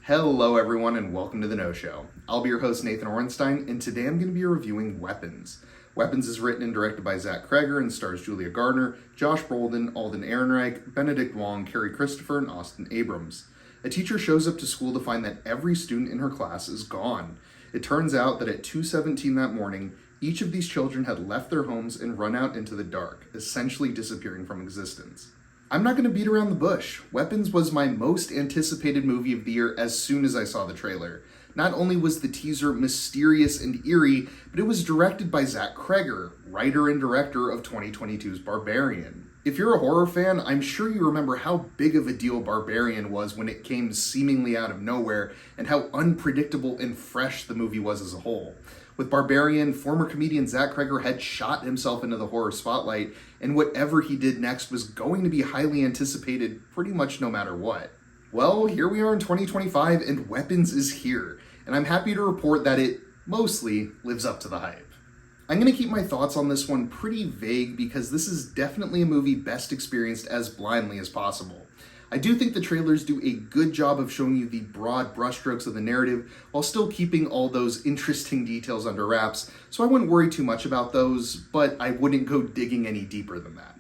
Hello everyone and welcome to The No Show. I'll be your host Nathan Orenstein, and today I'm going to be reviewing Weapons. Weapons is written and directed by Cregger and stars Julia Garner, Josh Brolin, Alden Ehrenreich, Benedict Wong, Cary and Austin Abrams. A teacher shows up to school to find that every student in her class is gone. It turns out that at 2:17 that morning, each of these children had left their homes and run out into the dark, essentially disappearing from existence. I'm not going to beat around the bush. Weapons was my most anticipated movie of the year as soon as I saw the trailer. Not only was the teaser mysterious and eerie, but it was directed by Cregger, writer and director of 2022's Barbarian. If you're a horror fan, I'm sure you remember how big of a deal Barbarian was when it came seemingly out of nowhere, and how unpredictable and fresh the movie was as a whole. With Barbarian, former comedian Cregger had shot himself into the horror spotlight, and whatever he did next was going to be highly anticipated pretty much no matter what. Well, here we are in 2025, and Weapons is here, and I'm happy to report that it mostly lives up to the hype. I'm going to keep my thoughts on this one pretty vague because this is definitely a movie best experienced as blindly as possible. I do think the trailers do a good job of showing you the broad brushstrokes of the narrative while still keeping all those interesting details under wraps, so I wouldn't worry too much about those, but I wouldn't go digging any deeper than that.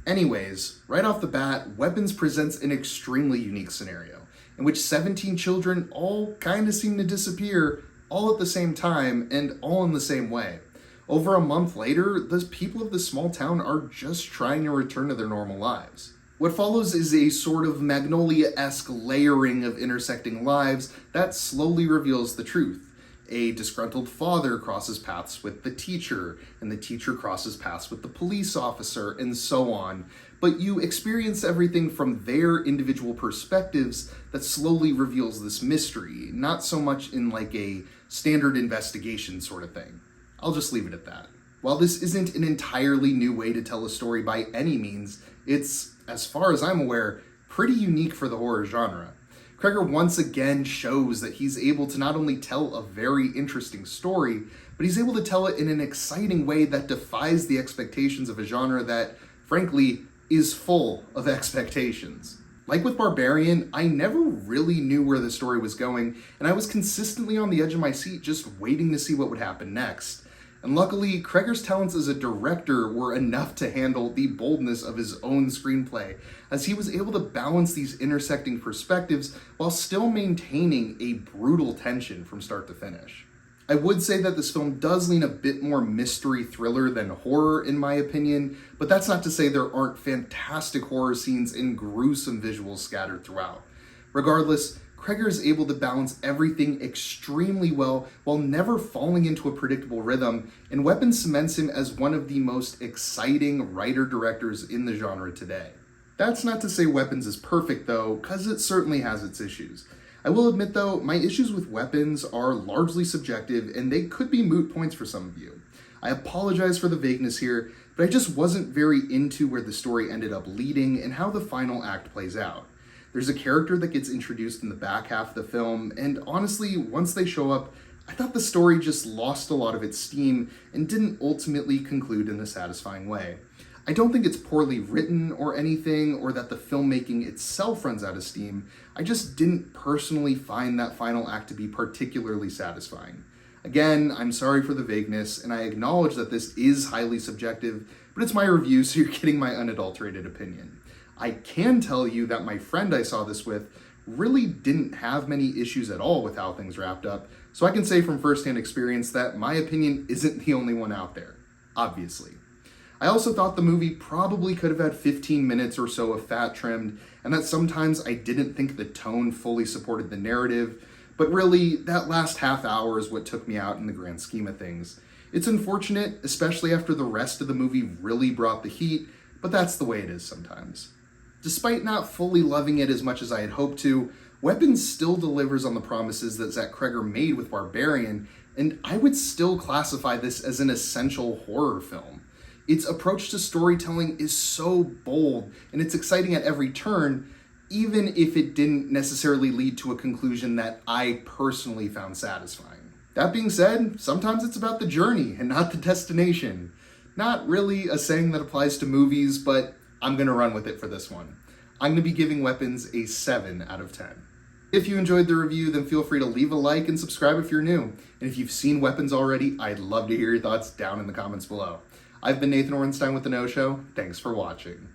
Anyways, right off the bat, Weapons presents an extremely unique scenario, in which 17 children all kind of seem to disappear, all at the same time, and all in the same way. Over a month later, the people of this small town are just trying to return to their normal lives. What follows is a sort of Magnolia-esque layering of intersecting lives that slowly reveals the truth. A disgruntled father crosses paths with the teacher, and the teacher crosses paths with the police officer, and so on. But you experience everything from their individual perspectives that slowly reveals this mystery, not so much in like a standard investigation sort of thing. I'll just leave it at that. While this isn't an entirely new way to tell a story by any means, it's, as far as I'm aware, pretty unique for the horror genre. Cregger once again shows that he's able to not only tell a very interesting story, but he's able to tell it in an exciting way that defies the expectations of a genre that, frankly, is full of expectations. Like with Barbarian, I never really knew where the story was going, and I was consistently on the edge of my seat just waiting to see what would happen next. And luckily, Cregger's talents as a director were enough to handle the boldness of his own screenplay, as he was able to balance these intersecting perspectives while still maintaining a brutal tension from start to finish. I would say that this film does lean a bit more mystery thriller than horror in my opinion, but that's not to say there aren't fantastic horror scenes and gruesome visuals scattered throughout. Regardless, Cregger is able to balance everything extremely well while never falling into a predictable rhythm, and Weapons cements him as one of the most exciting writer-directors in the genre today. That's not to say Weapons is perfect though, cause it certainly has its issues. I will admit though, my issues with Weapons are largely subjective and they could be moot points for some of you. I apologize for the vagueness here, but I just wasn't very into where the story ended up leading and how the final act plays out. There's a character that gets introduced in the back half of the film, and honestly, once they show up, I thought the story just lost a lot of its steam and didn't ultimately conclude in a satisfying way. I don't think it's poorly written or anything, or that the filmmaking itself runs out of steam. I just didn't personally find that final act to be particularly satisfying. Again, I'm sorry for the vagueness, and I acknowledge that this is highly subjective, but it's my review, so you're getting my unadulterated opinion. I can tell you that my friend I saw this with really didn't have many issues at all with how things wrapped up, so I can say from firsthand experience that my opinion isn't the only one out there, obviously. I also thought the movie probably could have had 15 minutes or so of fat trimmed, and that sometimes I didn't think the tone fully supported the narrative, but really, that last half hour is what took me out in the grand scheme of things. It's unfortunate, especially after the rest of the movie really brought the heat, but that's the way it is sometimes. Despite not fully loving it as much as I had hoped to, Weapons still delivers on the promises that Cregger made with Barbarian, and I would still classify this as an essential horror film. Its approach to storytelling is so bold, and it's exciting at every turn, even if it didn't necessarily lead to a conclusion that I personally found satisfying. That being said, sometimes it's about the journey and not the destination. Not really a saying that applies to movies, but I'm going to run with it for this one. I'm going to be giving Weapons a 7 out of 10. If you enjoyed the review, then feel free to leave a like and subscribe if you're new. And if you've seen weapons already, I'd love to hear your thoughts down in the comments below. I've been Nathan Orenstein with The No Show. Thanks for watching.